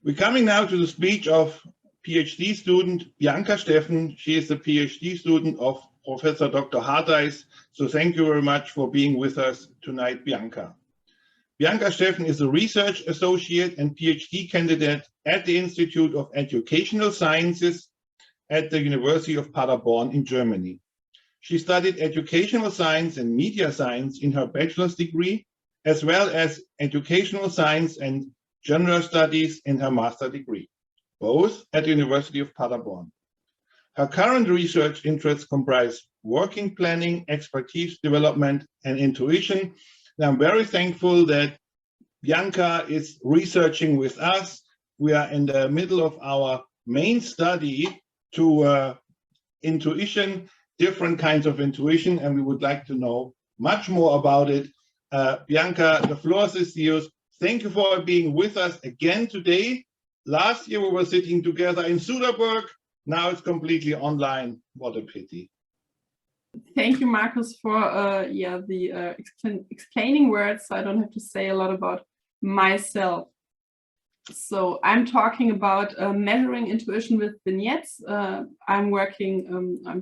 We're coming now to the speech of PhD student Bianca Steffen. She is the PhD student of Professor Dr. Hartheis. So thank you very much for being with us tonight, Bianca. Bianca Steffen is a research associate and PhD candidate at the Institute of Educational Sciences at the University of Paderborn in Germany. She studied educational science and media science in her bachelor's degree, as well as educational science and general studies in her master's degree, both at the University of Paderborn. Her current research interests comprise working planning, expertise development, and intuition. And I'm very thankful that Bianca is researching with us. We are in the middle of our main study to intuition, different kinds of intuition, and we would like to know much more about it. Bianca, the floor is yours. Thank you for being with us again today. Last year we were sitting together in Suderburg. Now it's completely online. What a pity. Thank you, Markus, for explaining words, so I don't have to say a lot about myself. So I'm talking about measuring intuition with vignettes. I'm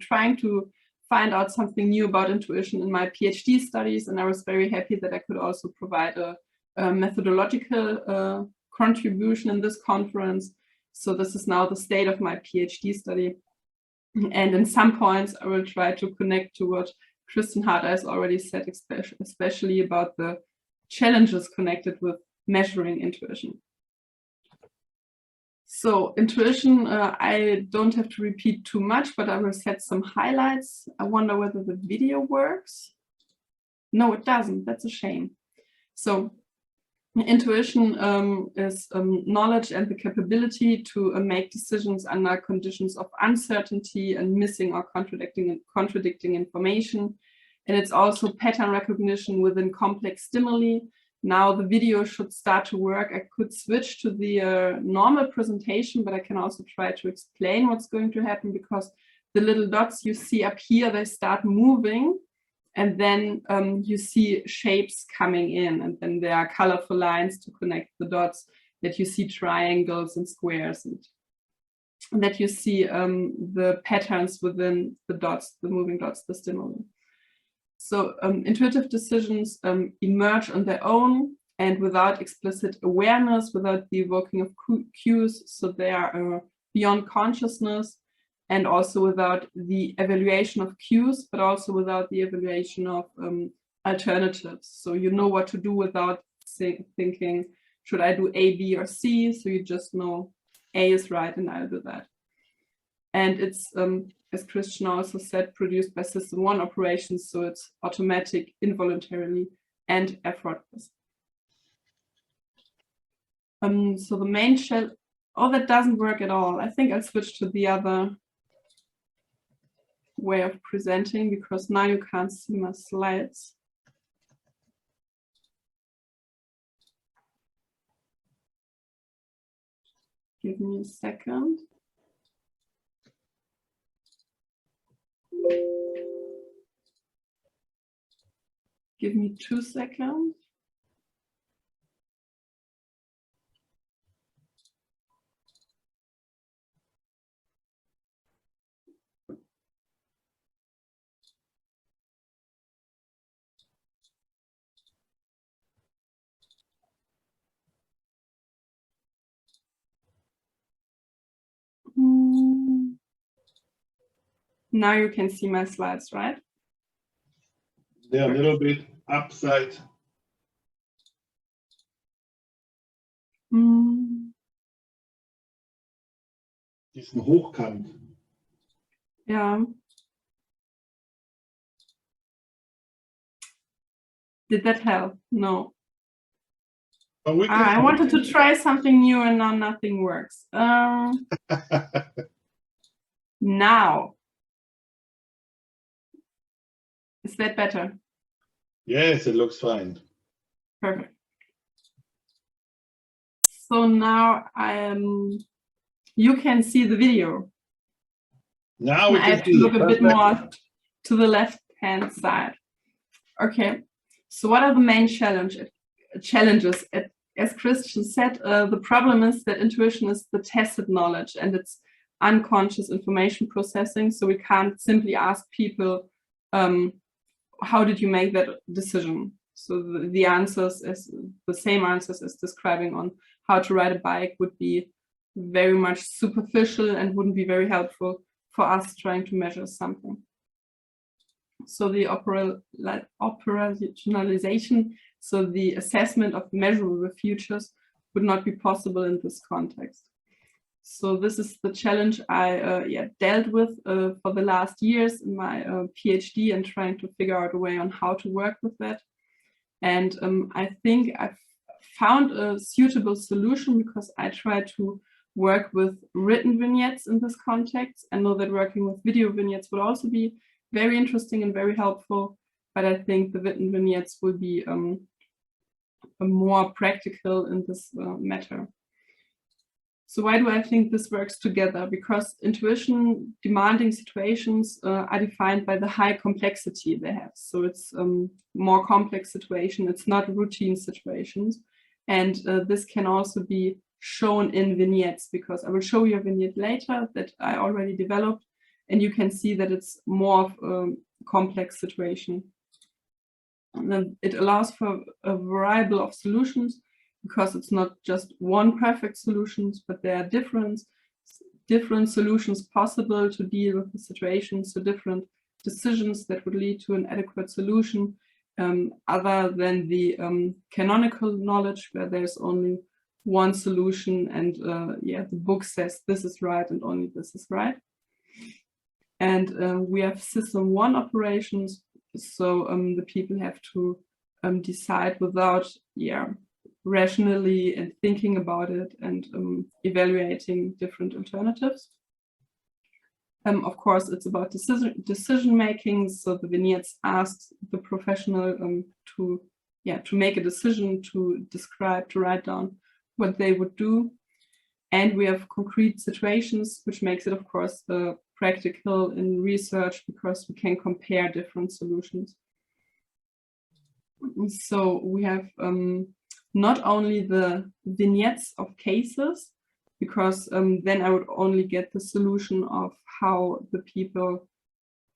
trying to find out something new about intuition in my PhD studies, and I was very happy that I could also provide a methodological contribution in this conference. So this is now the state of my PhD study. And in some points, I will try to connect to what Kristen Hartheis already said, especially about the challenges connected with measuring intuition. So intuition, I don't have to repeat too much, but I will set some highlights. I wonder whether the video works. No, it doesn't. That's a shame. So intuition is knowledge and the capability to make decisions under conditions of uncertainty and missing or contradicting information. And it's also pattern recognition within complex stimuli. Now the video should start to work. I could switch to the normal presentation, but I can also try to explain what's going to happen, because the little dots you see up here, they start moving. And then you see shapes coming in, and then there are colorful lines to connect the dots, that you see triangles and squares, and that you see the patterns within the dots, the moving dots, the stimuli. So intuitive decisions emerge on their own and without explicit awareness, without the evoking of cues. So they are beyond consciousness, and also without the evaluation of cues, but also without the evaluation of alternatives. So you know what to do without thinking, should I do A, B, or C? So you just know A is right and I'll do that. And it's, as Christian also said, produced by system one operations. So it's automatic, involuntarily, and effortless. So the main shell, oh, that doesn't work at all. I think I'll switch to the other way of presenting, because now you can't see my slides. Give me a second. Give me 2 seconds. Now you can see my slides, right? They're a little bit upside. Diesen Hochkant. Yeah. Did that help? No. I wanted to try something new and now nothing works. Now. Is that better? Yes, it looks fine. Perfect. So now you can see the video. Now we I have to look a bit more to the left-hand side. Okay. So what are the main challenges as Christian said, the problem is that intuition is the tacit knowledge and it's unconscious information processing. So we can't simply ask people, how did you make that decision? So the answers, as the same answers as describing on how to ride a bike, would be very much superficial and wouldn't be very helpful for us trying to measure something. So the operationalization, so the assessment of measurable futures, would not be possible in this context. So this is the challenge I dealt with for the last years in my PhD, and trying to figure out a way on how to work with that. And I think I've found a suitable solution, because I try to work with written vignettes in this context. I know that working with video vignettes would also be very interesting and very helpful, but I think the written vignettes will be more practical in this matter. So why do I think this works together? Because intuition demanding situations are defined by the high complexity they have. So it's more complex situation. It's not routine situations. And this can also be shown in vignettes, because I will show you a vignette later that I already developed, and you can see that it's more of a complex situation. And then it allows for a variety of solutions, because it's not just one perfect solution, but there are different solutions possible to deal with the situation. So different decisions that would lead to an adequate solution, other than the canonical knowledge, where there's only one solution, and the book says this is right and only this is right. And we have system 1 operations, so the people have to decide without rationally and thinking about it and evaluating different alternatives. Of course, it's about decision making. So the vignettes asks the professional to make a decision, to describe, to write down what they would do. And we have concrete situations, which makes it, of course, practical in research, because we can compare different solutions. So we have not only the vignettes of cases, because then I would only get the solution of how the people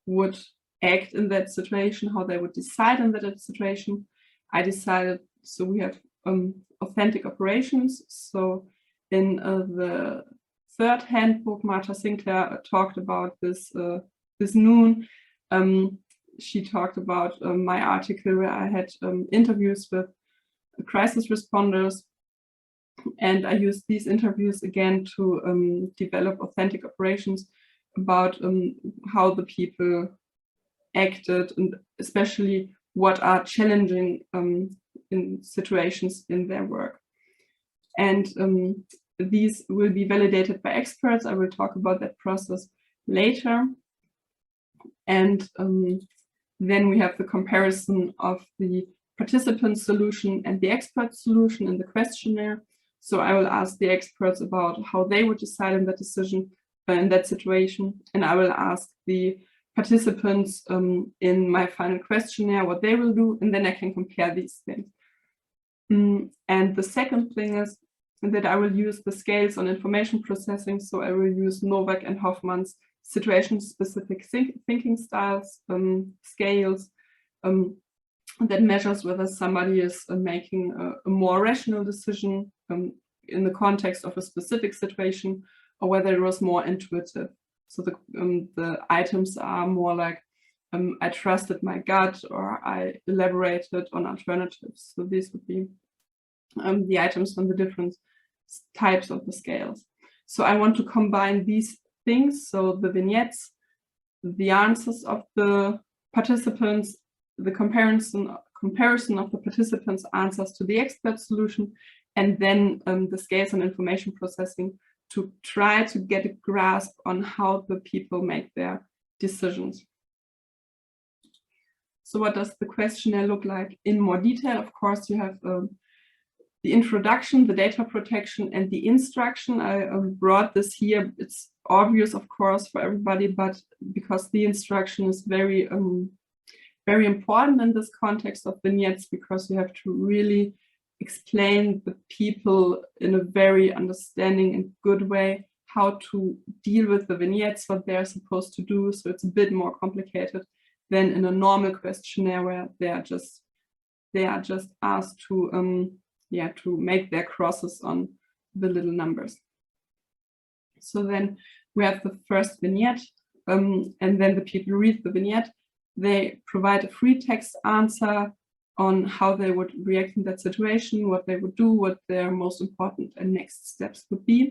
would act in that situation, how they would decide in that situation. So we have authentic operations. So in the third handbook, Marta Sinclair talked about this noon. She talked about my article where I had interviews with crisis responders, and I used these interviews again to develop authentic operations about how the people acted, and especially what are challenging in situations in their work. And these will be validated by experts. I will talk about that process later. And then we have the comparison of the participant solution and the expert solution in the questionnaire. So I will ask the experts about how they would decide in that decision, in that situation, and I will ask the participants in my final questionnaire what they will do, and then I can compare these things. And the second thing is that I will use the scales on information processing. So I will use Novak and Hoffman's situation-specific thinking styles, scales, that measures whether somebody is making a more rational decision in the context of a specific situation, or whether it was more intuitive. So the items are more like, I trusted my gut, or I elaborated on alternatives. So these would be the items on the different types of the scales. So I want to combine these things, so the vignettes, the answers of the participants, the comparison of the participants' answers to the expert solution, and then the scales on information processing, to try to get a grasp on how the people make their decisions. So what does the questionnaire look like in more detail? Of course, you have the introduction, the data protection, and the instruction. I brought this here. It's obvious, of course, for everybody, but because the instruction is very, very important in this context of vignettes, because you have to really explain the people in a very understanding and good way how to deal with the vignettes, what they're supposed to do. So it's a bit more complicated than in a normal questionnaire where they are just asked to to make their crosses on the little numbers. So then we have the first vignette, and then the people read the vignette. They provide a free text answer on how they would react in that situation, what they would do, what their most important and next steps would be.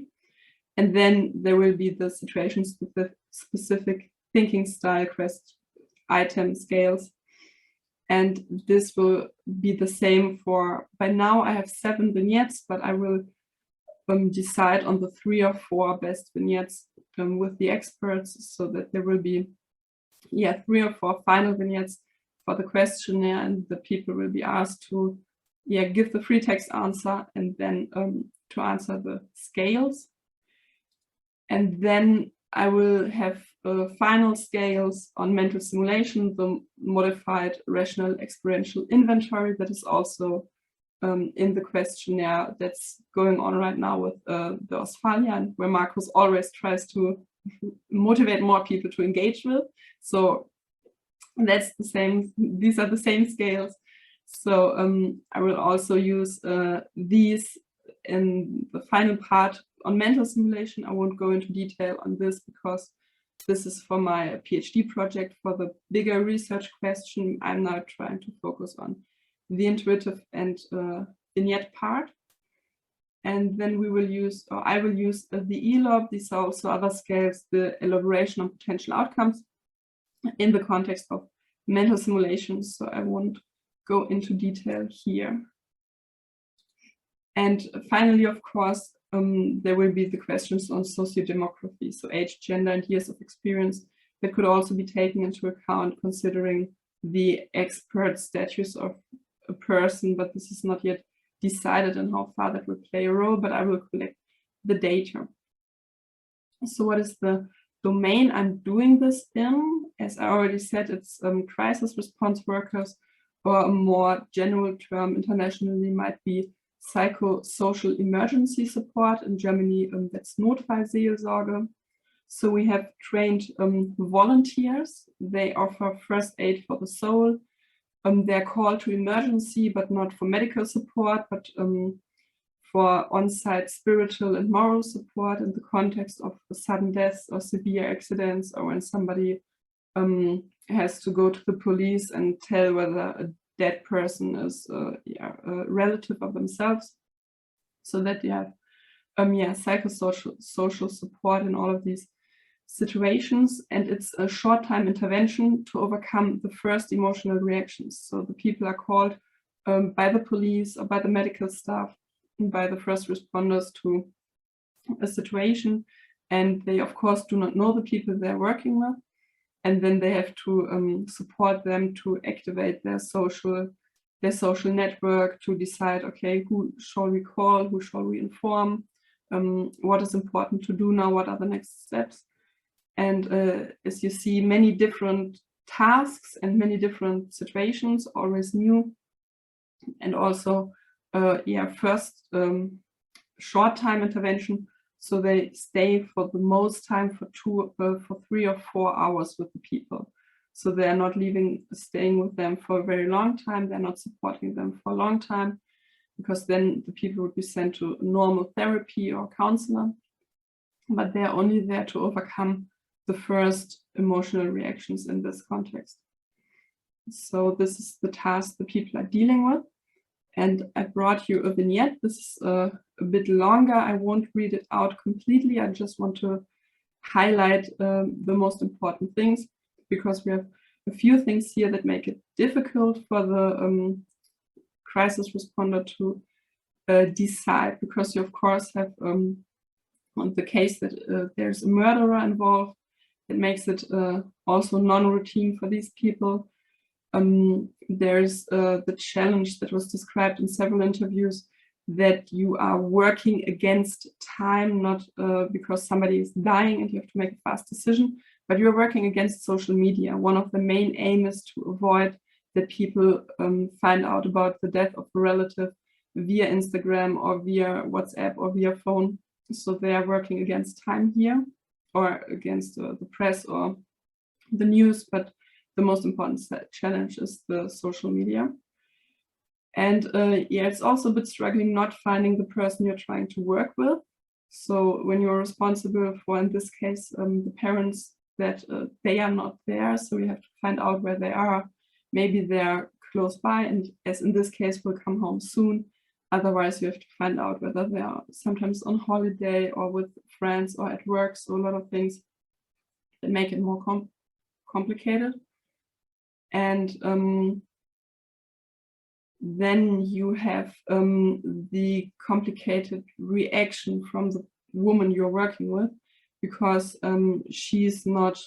And then there will be the situations with the specific thinking style quest item scales. And this will be the same for, by now I have 7 vignettes, but I will decide on the 3 or 4 best vignettes with the experts, so that there will be 3 or 4 final vignettes for the questionnaire, and the people will be asked to give the free text answer and then to answer the scales. And then I will have final scales on mental simulation, the modified rational experiential inventory that is also in the questionnaire that's going on right now with the Ostfalia, and where Markus always tries to motivate more people to engage with. So that's the same, these are the same scales. So I will also use these in the final part on mental simulation. I won't go into detail on this because this is for my PhD project. For the bigger research question, I'm now trying to focus on the intuitive and vignette part. And then we will use, or I will use the ELOB. These are also other scales, the elaboration on potential outcomes in the context of mental simulations. So I won't go into detail here. And finally, of course, there will be the questions on sociodemography, so age, gender, and years of experience that could also be taken into account considering the expert status of a person, but this is not yet decided on how far that will play a role, but I will collect the data. So what is the domain I'm doing this in? As I already said, it's crisis response workers, or a more general term internationally might be psychosocial emergency support. In Germany, that's Notfallseelsorge. So we have trained volunteers. They offer first aid for the soul. They're called to emergency, but not for medical support, but for on-site spiritual and moral support in the context of sudden deaths or severe accidents, or when somebody has to go to the police and tell whether a dead person is a relative of themselves, so that they have psychosocial support in all of these situations. And it's a short-time intervention to overcome the first emotional reactions. So the people are called by the police or by the medical staff and by the first responders to a situation, and they of course do not know the people they're working with. And then they have to support them to activate their social network, to decide, okay, who shall we call, who shall we inform, what is important to do now, what are the next steps. And as you see, many different tasks and many different situations, always new. And also, first short time intervention. So they stay for the most time for 3 or 4 hours with the people. So they're not staying with them for a very long time. They're not supporting them for a long time, because then the people would be sent to normal therapy or counselor. But they're only there to overcome the first emotional reactions in this context. So this is the task the people are dealing with. And I brought you a vignette. This is a bit longer. I won't read it out completely. I just want to highlight the most important things, because we have a few things here that make it difficult for the crisis responder to decide, because you of course have on the case that there's a murderer involved. It makes it also non-routine for these people. There's the challenge that was described in several interviews, that you are working against time, not because somebody is dying and you have to make a fast decision, but you're working against social media. One of the main aims is to avoid that people find out about the death of a relative via Instagram or via WhatsApp or via phone. So they are working against time here, or against the press or the news, but the most important challenge is the social media. And yeah, it's also a bit struggling not finding the person you're trying to work with. So when you're responsible for, in this case, the parents, that they are not there, so you have to find out where they are. Maybe they're close by, and as in this case, will come home soon. Otherwise, you have to find out whether they are sometimes on holiday or with friends or at work. So a lot of things that make it more complicated. And then you have the complicated reaction from the woman you're working with, because she's not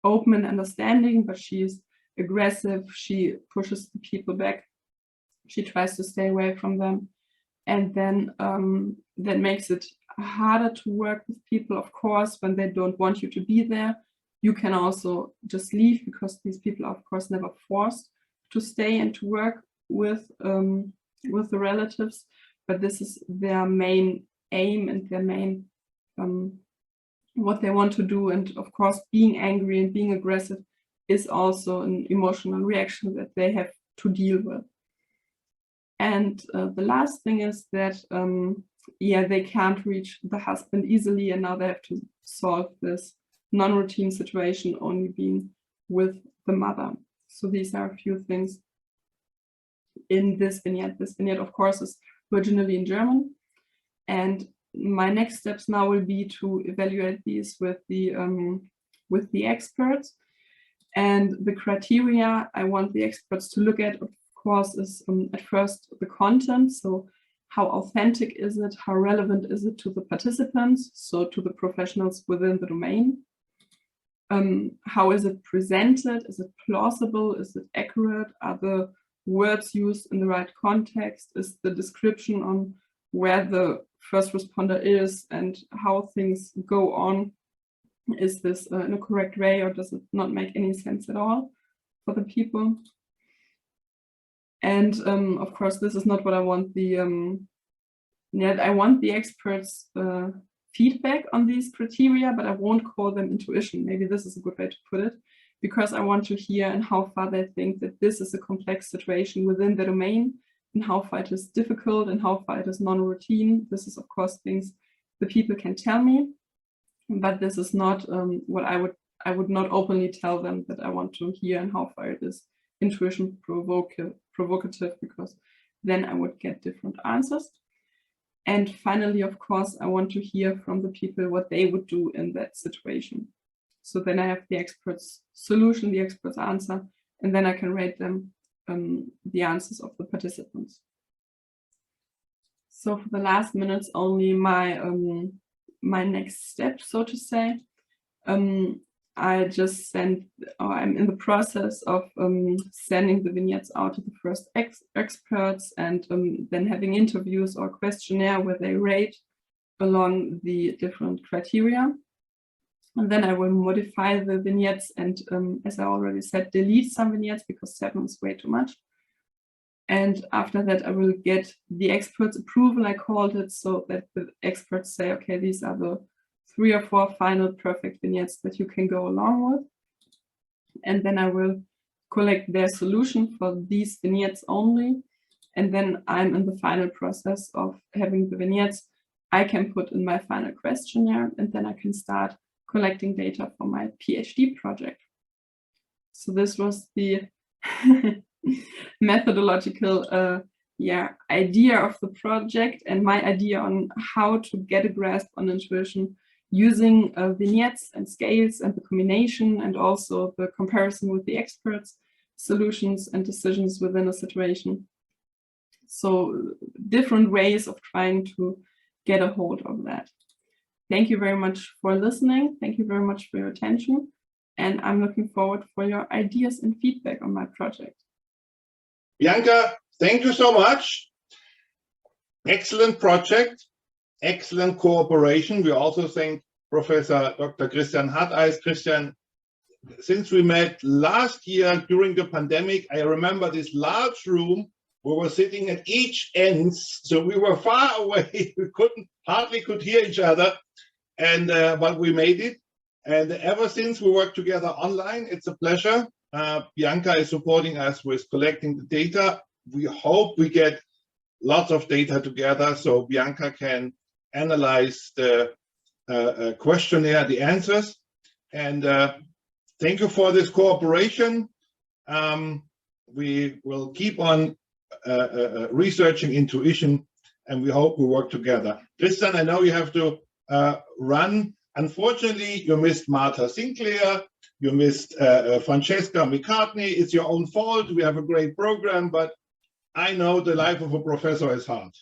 open and understanding, but she's aggressive. She pushes the people back. She tries to stay away from them. And then that makes it harder to work with people, of course, when they don't want you to be there. You can also just leave, because these people are, of course, never forced to stay and to work with the relatives. But this is their main aim and their main what they want to do. And of course, being angry and being aggressive is also an emotional reaction that they have to deal with. And the last thing is that, yeah, they can't reach the husband easily, and now they have to solve this non-routine situation only being with the mother. So these are a few things in this vignette. This vignette, of course, is originally in German. And my next steps now will be to evaluate these with the experts. And the criteria I want the experts to look at, of course, is at first the content. So how authentic is it? How relevant is it to the participants? So to the professionals within the domain. How is it presented? Is it plausible? Is it accurate? Are the words used in the right context? Is the description on where the first responder is and how things go on, is this in a correct way, or does it not make any sense at all for the people? And of course, this is not what I want the I want the experts feedback on these criteria, but I won't call them intuition. Maybe this is a good way to put it, because I want to hear and how far they think that this is a complex situation within the domain, and how far it is difficult and how far it is non-routine. This is, of course, things the people can tell me, but this is not what I would not openly tell them that I want to hear, and how far it is intuition provocative, because then I would get different answers. And finally, of course, I want to hear from the people what they would do in that situation. So then I have the expert's solution, the expert's answer, and then I can rate them the answers of the participants. So for the last minutes, only my my next step, so to say. I just sent, or I'm in the process of sending the vignettes out to the first experts, and then having interviews or questionnaire where they rate along the different criteria. And then I will modify the vignettes and, as I already said, delete some vignettes because 7 is way too much. And after that, I will get the experts' approval, I called it, so that the experts say, okay, these are the 3 or 4 final perfect vignettes that you can go along with. And then I will collect their solution for these vignettes only. And then I'm in the final process of having the vignettes I can put in my final questionnaire, and then I can start collecting data for my PhD project. So this was the methodological idea of the project, and my idea on how to get a grasp on intuition using vignettes and scales and the combination, and also the comparison with the experts' solutions and decisions within a situation. So different ways of trying to get a hold of that. Thank you very much for listening. Thank you very much for your attention. And I'm looking forward for your ideas and feedback on my project. Bianca, thank you so much. Excellent project, excellent cooperation. We also thank Professor Dr. Christian Hardeis. Christian, since we met last year during the pandemic, I remember this large room We were sitting at each ends, so we were far away. We hardly could hear each other, and but we made it. And ever since we work together online, it's a pleasure. Bianca is supporting us with collecting the data. We hope we get lots of data together so Bianca can analyze the questionnaire, the answers. And thank you for this cooperation. We will keep on researching intuition, and we hope we work together. Christian, I know you have to run. Unfortunately, you missed Marta Sinclair, you missed Francesca McCartney. It's your own fault. We have a great program, but I know the life of a professor is hard.